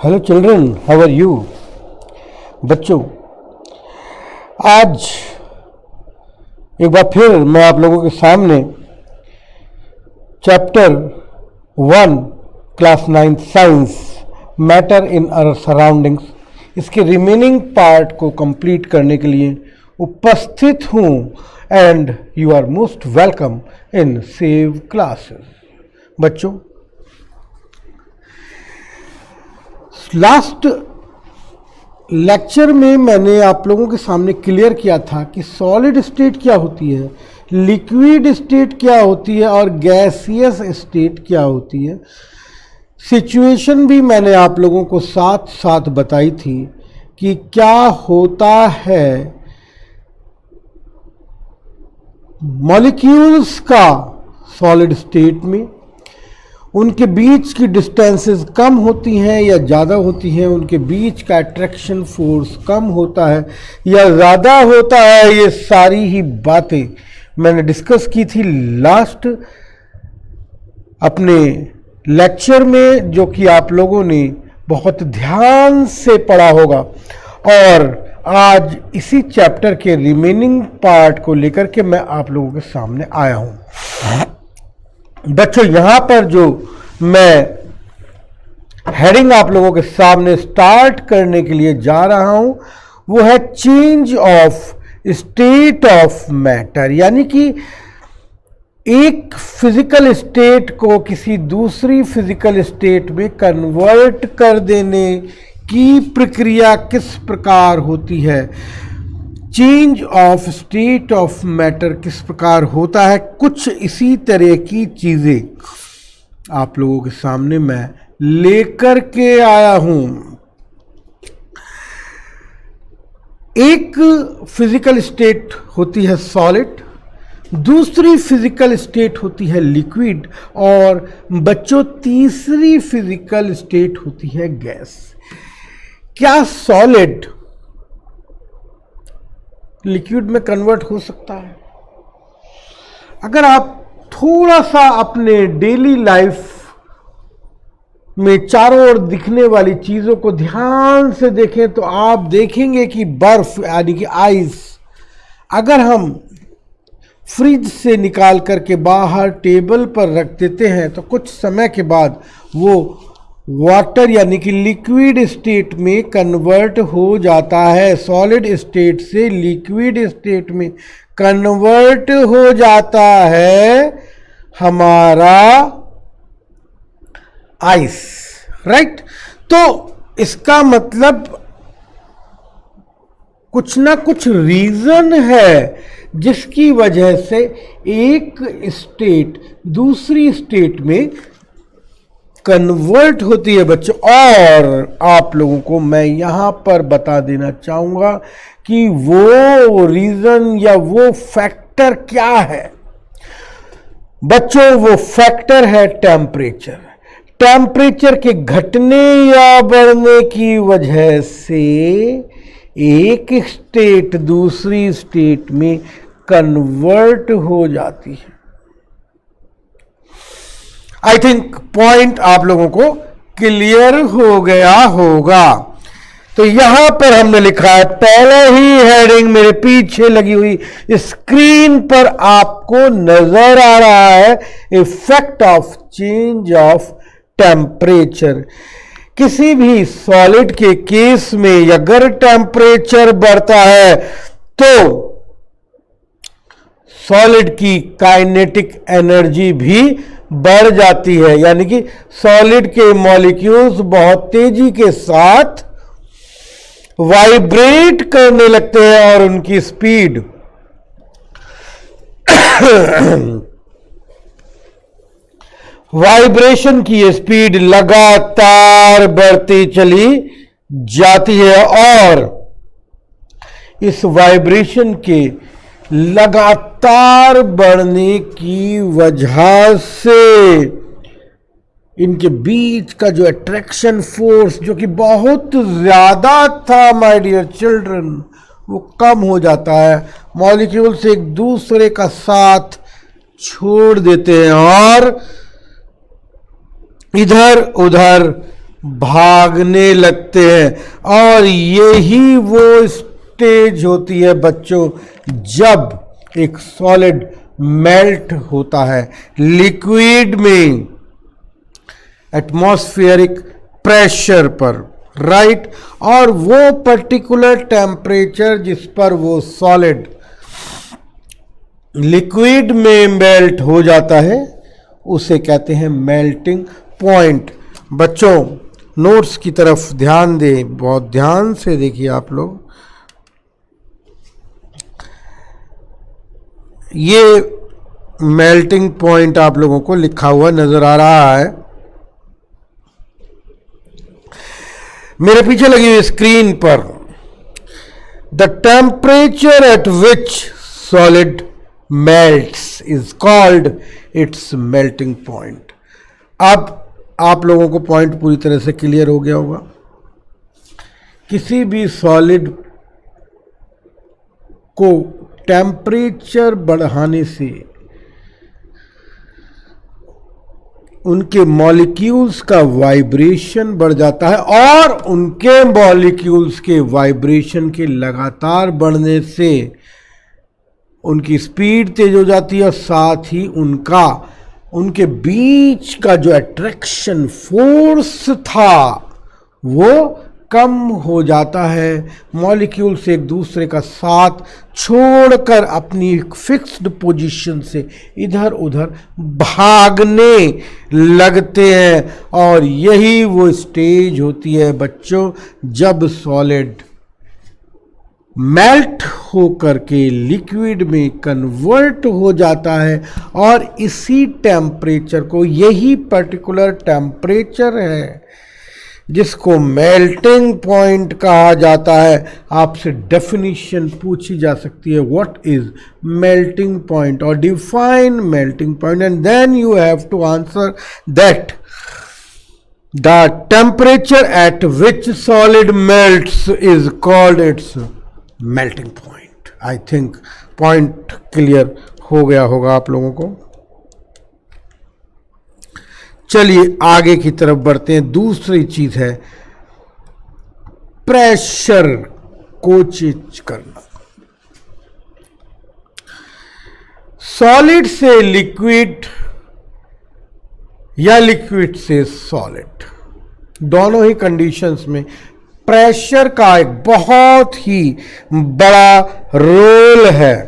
Hello children, how are you? बच्चों, आज एक बार फिर मैं आप लोगों के सामने chapter 1 class 9 science matter in our surroundings इसके रिमेनिंग पार्ट को कंप्लीट करने के लिए उपस्थित हूँ and you are most welcome in save classes. बच्चों, लास्ट लेक्चर में मैंने आप लोगों के सामने क्लियर किया था कि सॉलिड स्टेट क्या होती है, लिक्विड स्टेट क्या होती है और गैसियस स्टेट क्या होती है। सिचुएशन भी मैंने आप लोगों को साथ साथ बताई थी कि क्या होता है मॉलिक्यूल्स का सॉलिड स्टेट में, उनके बीच की डिस्टेंसेस कम होती हैं या ज़्यादा होती हैं, उनके बीच का अट्रैक्शन फोर्स कम होता है या ज़्यादा होता है। ये सारी ही बातें मैंने डिस्कस की थी लास्ट अपने लेक्चर में, जो कि आप लोगों ने बहुत ध्यान से पढ़ा होगा। और आज इसी चैप्टर के रिमेनिंग पार्ट को लेकर के मैं आप लोगों के सामने आया हूँ। बच्चों, यहाँ पर जो मैं हेडिंग आप लोगों के सामने स्टार्ट करने के लिए जा रहा हूँ वो है change of state of matter, यानी कि एक फिजिकल स्टेट को किसी दूसरी फिजिकल स्टेट में कन्वर्ट कर देने की प्रक्रिया किस प्रकार होती है, change of state of matter किस प्रकार होता है। कुछ इसी तरह की चीज़ें आप लोगों के सामने मैं लेकर के आया हूं। एक फिजिकल स्टेट होती है सॉलिड, दूसरी फिजिकल स्टेट होती है लिक्विड और बच्चों तीसरी फिजिकल स्टेट होती है गैस। क्या सॉलिड लिक्विड में कन्वर्ट हो सकता है? अगर आप थोड़ा सा अपने डेली लाइफ में चारों ओर दिखने वाली चीजों को ध्यान से देखें तो आप देखेंगे कि बर्फ यानी कि आइस अगर हम फ्रिज से निकाल करके बाहर टेबल पर रख देते हैं तो कुछ समय के बाद वो वाटर यानी कि लिक्विड स्टेट में कन्वर्ट हो जाता है, सॉलिड स्टेट से लिक्विड स्टेट में कन्वर्ट हो जाता है हमारा आइस, राइट। तो इसका मतलब कुछ ना कुछ रीजन है जिसकी वजह से एक स्टेट दूसरी स्टेट में कन्वर्ट होती है बच्चों। और आप लोगों को मैं यहां पर बता देना चाहूंगा कि वो रीजन या वो फैक्टर क्या है बच्चों। वो फैक्टर है टेम्परेचर। टेम्परेचर के घटने या बढ़ने की वजह से एक स्टेट दूसरी स्टेट में कन्वर्ट हो जाती है। आई थिंक पॉइंट आप लोगों को क्लियर हो गया होगा। तो यहां पर हमने लिखा है, पहले ही हेडिंग मेरे पीछे लगी हुई स्क्रीन पर आपको नजर आ रहा है, effect of change of temperature. किसी भी सॉलिड के केस में अगर टेम्परेचर बढ़ता है तो सॉलिड की काइनेटिक एनर्जी भी बढ़ जाती है, यानी कि सॉलिड के मॉलिक्यूल्स बहुत तेजी के साथ वाइब्रेट करने लगते हैं और उनकी स्पीड वाइब्रेशन की स्पीड लगातार बढ़ती चली जाती है और इस वाइब्रेशन के लगातार बढ़ने की वजह से इनके बीच का जो अट्रैक्शन फोर्स जो कि बहुत ज्यादा था माय डियर चिल्ड्रन, वो कम हो जाता है। मॉलिक्यूल्स एक दूसरे का साथ छोड़ देते हैं और इधर उधर भागने लगते हैं। और यही वो स्टेज होती है बच्चों जब एक सॉलिड मेल्ट होता है लिक्विड में एटमॉस्फेरिक प्रेशर पर, राइट। और वो पर्टिकुलर टेम्परेचर जिस पर वो सॉलिड लिक्विड में मेल्ट हो जाता है उसे कहते हैं मेल्टिंग पॉइंट। बच्चों नोट्स की तरफ ध्यान दें, बहुत ध्यान से देखिए आप लोग। ये मेल्टिंग पॉइंट आप लोगों को लिखा हुआ नजर आ रहा है मेरे पीछे लगी हुई स्क्रीन पर। The temperature at which solid melts is called its melting point. अब आप लोगों को पॉइंट पूरी तरह से क्लियर हो गया होगा। किसी भी सॉलिड को टेम्परेचर बढ़ाने से उनके मॉलिक्यूल्स का वाइब्रेशन बढ़ जाता है और उनके मॉलिक्यूल्स के वाइब्रेशन के लगातार बढ़ने से उनकी स्पीड तेज हो जाती है और साथ ही उनके बीच का जो अट्रैक्शन फोर्स था वो कम हो जाता है। मॉलिक्यूल्स एक दूसरे का साथ छोड़कर अपनी फिक्स्ड पोजीशन से इधर उधर भागने लगते हैं और यही वो स्टेज होती है बच्चों जब सॉलिड मेल्ट होकर के लिक्विड में कन्वर्ट हो जाता है। और इसी टेम्परेचर को, यही पर्टिकुलर टेम्परेचर है जिसको मेल्टिंग पॉइंट कहा जाता है। आपसे डेफिनेशन पूछी जा सकती है व्हाट इज मेल्टिंग पॉइंट और define melting point, and then you have to answer that the temperature at which solid melts is called its melting point. I think point clear हो गया होगा आप लोगों को। चलिए आगे की तरफ बढ़ते हैं। दूसरी चीज है प्रेशर को चेंज करना। सॉलिड से लिक्विड या लिक्विड से सॉलिड, दोनों ही कंडीशंस में प्रेशर का एक बहुत ही बड़ा रोल है।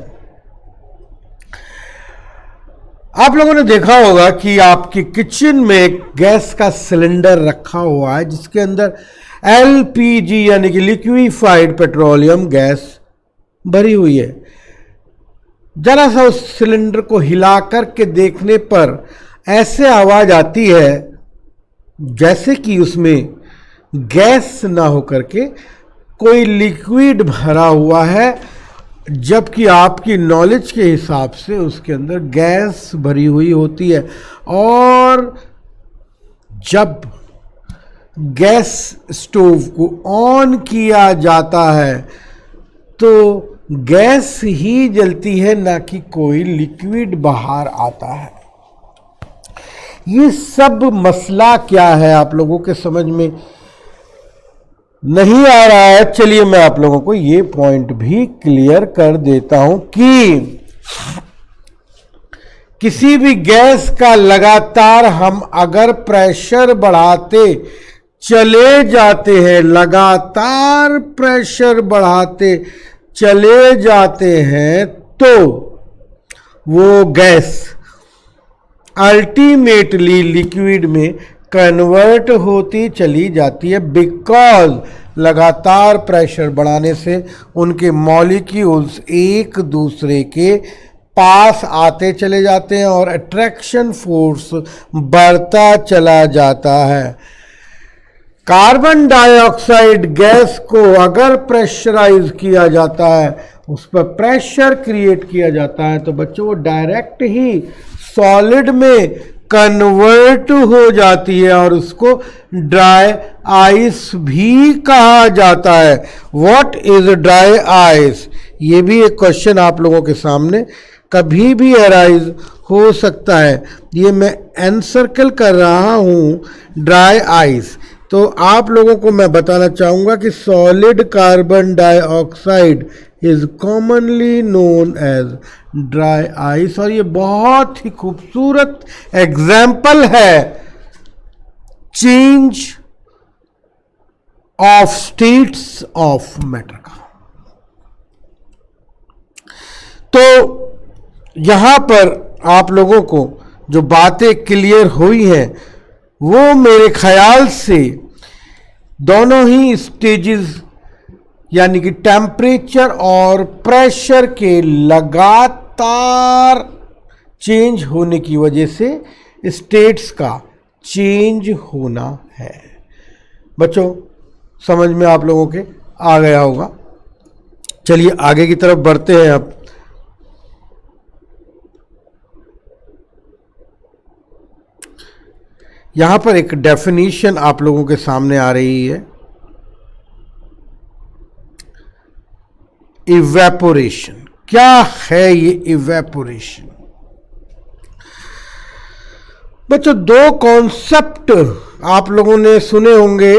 आप लोगों ने देखा होगा कि आपकी किचन में एक गैस का सिलेंडर रखा हुआ है जिसके अंदर एलपीजी यानी कि लिक्विफाइड पेट्रोलियम गैस भरी हुई है। जरा सा उस सिलेंडर को हिला करके देखने पर ऐसे आवाज आती है जैसे कि उसमें गैस ना होकर के कोई लिक्विड भरा हुआ है, जबकि आपकी नॉलेज के हिसाब से उसके अंदर गैस भरी हुई होती है। और जब गैस स्टोव को ऑन किया जाता है तो गैस ही जलती है, ना कि कोई लिक्विड बाहर आता है। ये सब मसला क्या है आप लोगों के समझ में नहीं आ रहा है। चलिए मैं आप लोगों को ये पॉइंट भी क्लियर कर देता हूं कि किसी भी गैस का लगातार हम अगर प्रेशर बढ़ाते चले जाते हैं, लगातार प्रेशर बढ़ाते चले जाते हैं तो वो गैस अल्टीमेटली लिक्विड में कन्वर्ट होती चली जाती है। बिकॉज लगातार प्रेशर बढ़ाने से उनके मॉलिक्यूल्स एक दूसरे के पास आते चले जाते हैं और अट्रैक्शन फोर्स बढ़ता चला जाता है। कार्बन डाइऑक्साइड गैस को अगर प्रेशराइज किया जाता है, उस पर प्रेशर क्रिएट किया जाता है, तो बच्चों वो डायरेक्ट ही सॉलिड में कन्वर्ट हो जाती है और उसको ड्राई आइस भी कहा जाता है। What is dry ice? ये भी एक क्वेश्चन आप लोगों के सामने कभी भी अराइज हो सकता है। ये मैं एनसर्कल कर रहा हूं ड्राई आइस। तो आप लोगों को मैं बताना चाहूँगा कि solid carbon dioxide is commonly known as dry ice, और ये बहुत ही खूबसूरत एग्जाम्पल है change of states of matter का। तो यहां पर आप लोगों को जो बातें क्लियर हुई हैं वो मेरे ख्याल से दोनों ही स्टेजेस यानी कि टेम्परेचर और प्रेशर के लगातार चेंज होने की वजह से स्टेट्स का चेंज होना है। बच्चों समझ में आप लोगों के आ गया होगा। चलिए आगे की तरफ बढ़ते हैं। अब यहां पर एक डेफिनेशन आप लोगों के सामने आ रही है, इवेपोरेशन। क्या है ये इवेपोरेशन? बच्चों दो कॉन्सेप्ट आप लोगों ने सुने होंगे,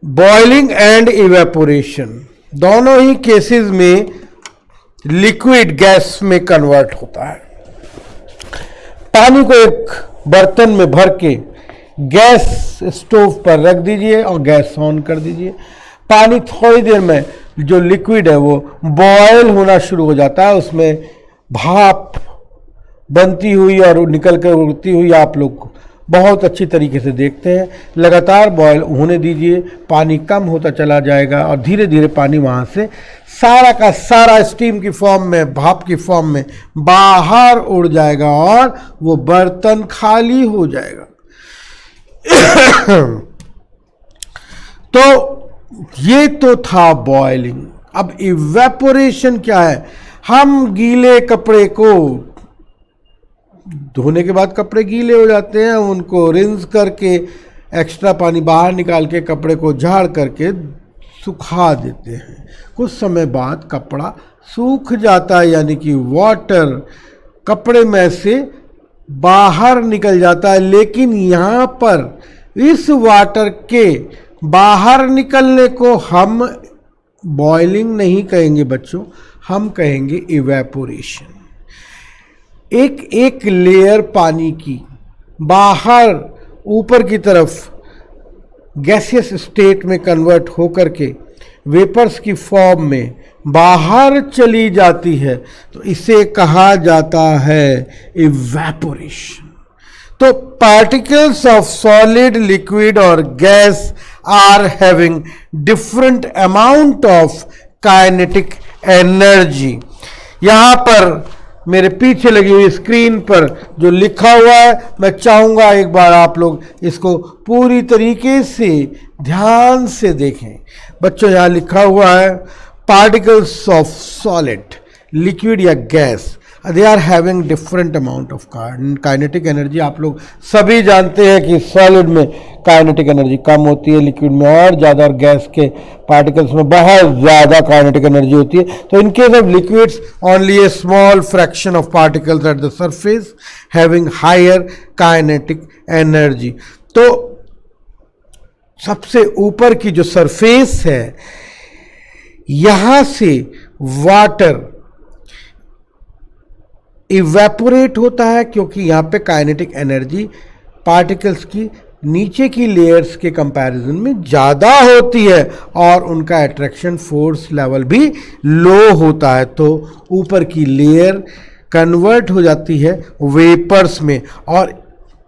बॉइलिंग एंड इवेपोरेशन। दोनों ही केसेस में लिक्विड गैस में कन्वर्ट होता है। पानी को एक बर्तन में भर के गैस स्टोव पर रख दीजिए और गैस ऑन कर दीजिए। पानी थोड़ी देर में जो लिक्विड है वो बॉयल होना शुरू हो जाता है, उसमें भाप बनती हुई और निकल कर उड़ती हुई आप लोग बहुत अच्छी तरीके से देखते हैं। लगातार बॉयल होने दीजिए, पानी कम होता चला जाएगा और धीरे धीरे पानी वहाँ से सारा का सारा स्टीम की फॉर्म में, भाप की फॉर्म में बाहर उड़ जाएगा और वो बर्तन खाली हो जाएगा। तो ये तो था बॉइलिंग। अब इवेपोरेशन क्या है? हम गीले कपड़े को धोने के बाद कपड़े गीले हो जाते हैं, उनको रिंस करके एक्स्ट्रा पानी बाहर निकाल के कपड़े को झाड़ करके सुखा देते हैं। कुछ समय बाद कपड़ा सूख जाता है, यानी कि वाटर कपड़े में से बाहर निकल जाता है। लेकिन यहाँ पर इस वाटर के बाहर निकलने को हम बॉइलिंग नहीं कहेंगे बच्चों, हम कहेंगे इवेपोरेशन। एक एक लेयर पानी की बाहर ऊपर की तरफ गैसियस स्टेट में कन्वर्ट होकर के वेपर्स की फॉर्म में बाहर चली जाती है, तो इसे कहा जाता है इवेपोरेशन। तो पार्टिकल्स ऑफ सॉलिड, लिक्विड और gas are having different amount of kinetic energy. यहां पर मेरे पीछे लगी हुई स्क्रीन पर जो लिखा हुआ है, मैं चाहूंगा एक बार आप लोग इसको पूरी तरीके से ध्यान से देखें। बच्चों यहां लिखा हुआ है पार्टिकल्स ऑफ सॉलिड, लिक्विड या gas, they are having different amount of kinetic energy. आप लोग सभी जानते हैं कि सॉलिड में काइनेटिक एनर्जी कम होती है, लिक्विड में और ज़्यादा, और गैस के पार्टिकल्स में बहुत ज़्यादा काइनेटिक एनर्जी होती है। तो in case of liquids only a small fraction of particles at the surface having higher kinetic energy. तो सबसे ऊपर की जो सरफेस है, यहां से वाटर इवेपोरेट होता है क्योंकि यहाँ पे काइनेटिक एनर्जी पार्टिकल्स की नीचे की लेयर्स के कंपैरिजन में ज़्यादा होती है और उनका अट्रैक्शन फोर्स लेवल भी लो होता है। तो ऊपर की लेयर कन्वर्ट हो जाती है वेपर्स में और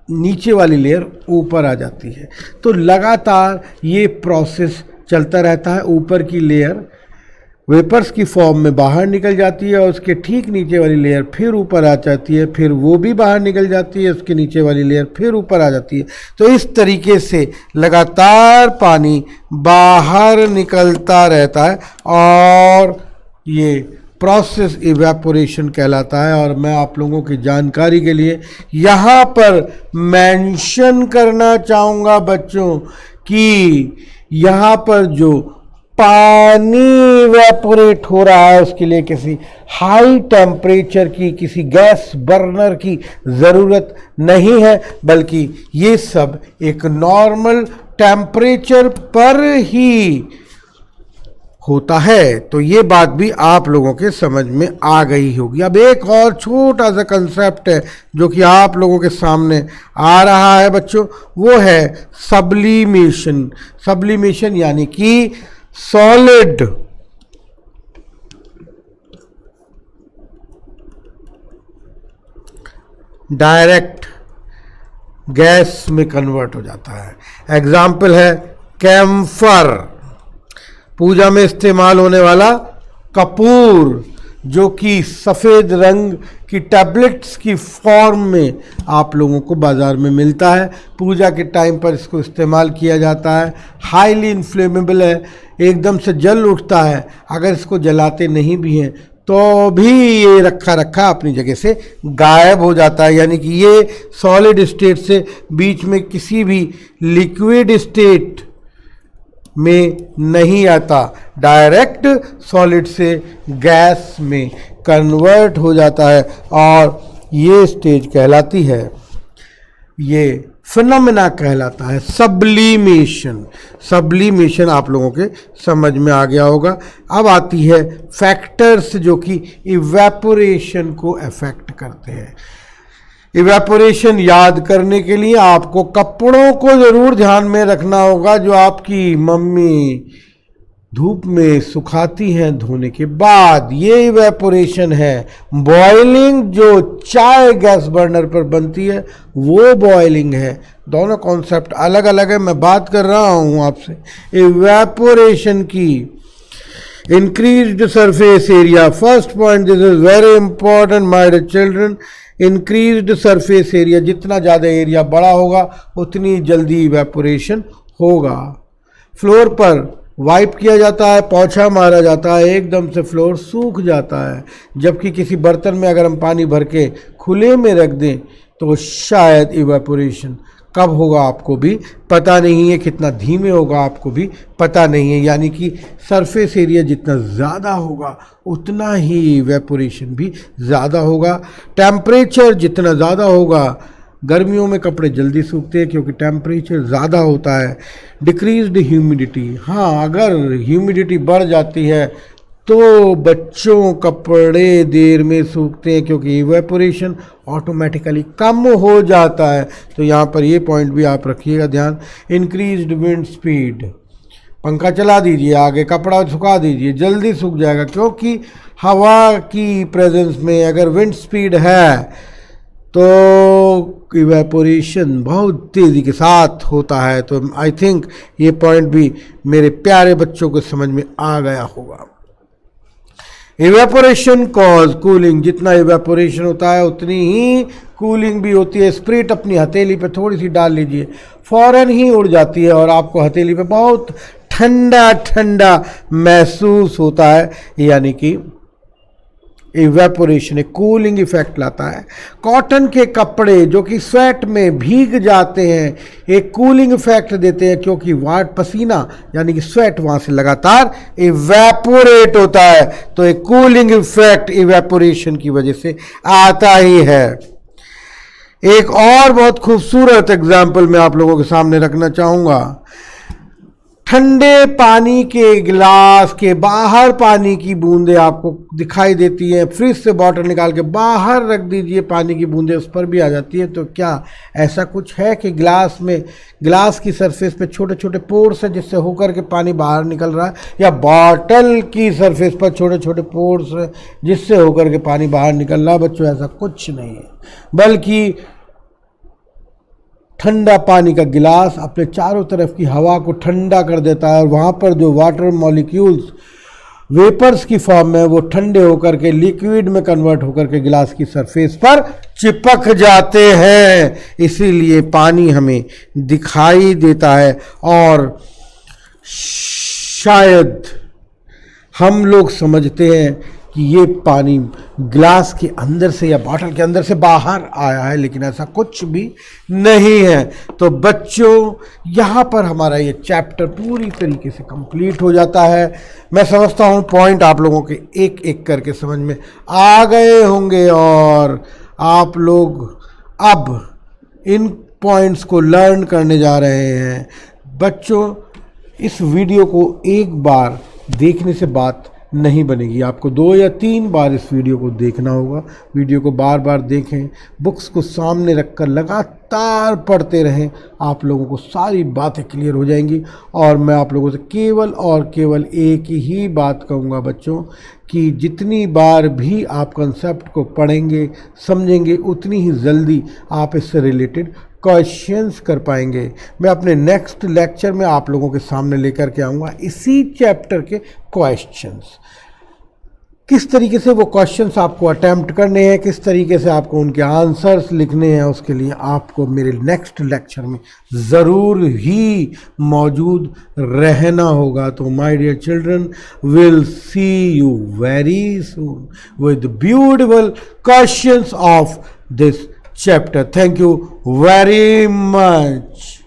नीचे वाली लेयर ऊपर आ जाती है। तो लगातार ये प्रोसेस चलता रहता है। ऊपर की लेयर वेपर्स की फॉर्म में बाहर निकल जाती है और उसके ठीक नीचे वाली लेयर फिर ऊपर आ जाती है, फिर वो भी बाहर निकल जाती है, उसके नीचे वाली लेयर फिर ऊपर आ जाती है। तो इस तरीके से लगातार पानी बाहर निकलता रहता है और ये प्रोसेस इवेपोरेशन कहलाता है। और मैं आप लोगों की जानकारी के लिए यहाँ पर मेंशन करना चाहूँगा बच्चों कि यहाँ पर जो पानी इवेपोरेट हो रहा है उसके लिए किसी हाई टेम्परेचर की, किसी गैस बर्नर की ज़रूरत नहीं है, बल्कि ये सब एक नॉर्मल टेम्परेचर पर ही होता है। तो ये बात भी आप लोगों के समझ में आ गई होगी। अब एक और छोटा सा कंसेप्ट है जो कि आप लोगों के सामने आ रहा है बच्चों, वो है सब्लिमेशन। सब्लिमेशन यानी कि सॉलिड डायरेक्ट गैस में कन्वर्ट हो जाता है। एग्जाम्पल है कैम्फर, पूजा में इस्तेमाल होने वाला कपूर, जो कि सफ़ेद रंग की टैबलेट्स की फॉर्म में आप लोगों को बाज़ार में मिलता है। पूजा के टाइम पर इसको इस्तेमाल किया जाता है। हाईली इन्फ्लेमेबल है, एकदम से जल उठता है। अगर इसको जलाते नहीं भी हैं तो भी ये रखा रखा अपनी जगह से गायब हो जाता है, यानी कि ये सॉलिड स्टेट से बीच में किसी भी लिक्विड स्टेट में नहीं आता, डायरेक्ट सॉलिड से गैस में कन्वर्ट हो जाता है और ये स्टेज कहलाती है, ये फिनोमेना कहलाता है सब्लिमेशन। सब्लिमेशन आप लोगों के समझ में आ गया होगा। अब आती है फैक्टर्स जो कि इवेपोरेशन को अफेक्ट करते हैं। इवेपोरेशन याद करने के लिए आपको कपड़ों को ज़रूर ध्यान में रखना होगा जो आपकी मम्मी धूप में सुखाती हैं धोने के बाद, ये इवेपोरेशन है। बॉइलिंग जो चाय गैस बर्नर पर बनती है वो बॉइलिंग है। दोनों कॉन्सेप्ट अलग अलग है। मैं बात कर रहा हूँ आपसे इवेपोरेशन की। Increased surface area, first point, this is very important my dear children. Increased surface area, जितना ज़्यादा एरिया बड़ा होगा उतनी जल्दी इवेपोरेशन होगा। फ्लोर पर वाइप किया जाता है, पोंछा मारा जाता है, एकदम से फ्लोर सूख जाता है। जबकि किसी बर्तन में अगर हम पानी भर के खुले में रख दें तो शायद इवेपोरेशन कब होगा आपको भी पता नहीं है, कितना धीमे होगा आपको भी पता नहीं है। यानी कि सरफेस एरिया जितना ज़्यादा होगा उतना ही इवेपोरेशन भी ज़्यादा होगा। टेम्परेचर जितना ज़्यादा होगा, गर्मियों में कपड़े जल्दी सूखते हैं क्योंकि टेम्परेचर ज़्यादा होता है। डिक्रीज्ड ह्यूमिडिटी, हाँ अगर ह्यूमिडिटी बढ़ जाती है तो बच्चों कपड़े देर में सूखते हैं क्योंकि इवेपोरेशन ऑटोमेटिकली कम हो जाता है। तो यहाँ पर ये पॉइंट भी आप रखिएगा ध्यान। इंक्रीज्ड विंड स्पीड, पंखा चला दीजिए, आगे कपड़ा सुखा दीजिए, जल्दी सूख जाएगा क्योंकि हवा की प्रेजेंस में अगर विंड स्पीड है तो इवेपोरेशन बहुत तेज़ी के साथ होता है। तो आई थिंक ये पॉइंट भी मेरे प्यारे बच्चों को समझ में आ गया होगा। इवेपोरेशन कॉज कूलिंग, जितना इवेपोरेशन होता है उतनी ही कूलिंग भी होती है। स्प्रिट अपनी हथेली पे थोड़ी सी डाल लीजिए, फौरन ही उड़ जाती है और आपको हथेली पे बहुत ठंडा ठंडा महसूस होता है, यानी कि इवेपोरेशन एक कूलिंग इफेक्ट लाता है। कॉटन के कपड़े जो कि स्वेट में भीग जाते हैं एक कूलिंग इफेक्ट देते हैं क्योंकि वाट पसीना यानी कि स्वेट वहाँ से लगातार इवेपोरेट होता है। तो एक कूलिंग इफेक्ट इवेपोरेशन की वजह से आता ही है। एक और बहुत खूबसूरत एग्जाम्पल मैं आप लोगों के सामने रखना चाहूँगा। ठंडे पानी के गिलास के बाहर पानी की बूंदें आपको दिखाई देती हैं। फ्रिज से बॉटल निकाल के बाहर रख दीजिए, पानी की बूंदें उस पर भी आ जाती है। तो क्या ऐसा कुछ है कि ग्लास की सरफेस पे छोटे छोटे पोर्स हैं जिससे होकर के पानी बाहर निकल रहा है, या बॉटल की सरफेस पर छोटे छोटे पोर्स हैं जिससे होकर के पानी बाहर निकल रहा है? बच्चों ऐसा कुछ नहीं है, बल्कि ठंडा पानी का गिलास अपने चारों तरफ की हवा को ठंडा कर देता है और वहाँ पर जो वाटर मॉलिक्यूल्स वेपर्स की फॉर्म में वो ठंडे होकर के लिक्विड में कन्वर्ट होकर के गिलास की सरफेस पर चिपक जाते हैं। इसीलिए पानी हमें दिखाई देता है और शायद हम लोग समझते हैं कि ये पानी ग्लास के अंदर से या बॉटल के अंदर से बाहर आया है, लेकिन ऐसा कुछ भी नहीं है। तो बच्चों यहाँ पर हमारा ये चैप्टर पूरी तरीके से कंप्लीट हो जाता है। मैं समझता हूँ पॉइंट आप लोगों के एक एक करके समझ में आ गए होंगे और आप लोग अब इन पॉइंट्स को लर्न करने जा रहे हैं। बच्चों, इस वीडियो को एक बार देखने से बात नहीं बनेगी, आपको 2 या 3 बार इस वीडियो को देखना होगा। वीडियो को बार बार देखें, बुक्स को सामने रखकर लगातार पढ़ते रहें, आप लोगों को सारी बातें क्लियर हो जाएंगी। और मैं आप लोगों से केवल और केवल एक ही बात कहूँगा बच्चों, कि जितनी बार भी आप कंसेप्ट को पढ़ेंगे समझेंगे, उतनी ही जल्दी आप इससे रिलेटेड क्वेश्चंस कर पाएंगे। मैं अपने नेक्स्ट लेक्चर में आप लोगों के सामने लेकर के आऊँगा इसी चैप्टर के क्वेश्चंस। किस तरीके से वो क्वेश्चंस आपको अटेम्प्ट करने हैं, किस तरीके से आपको उनके आंसर्स लिखने हैं, उसके लिए आपको मेरे नेक्स्ट लेक्चर में ज़रूर ही मौजूद रहना होगा। तो my dear children, will see you very soon with beautiful questions of this chapter. Thank you very much.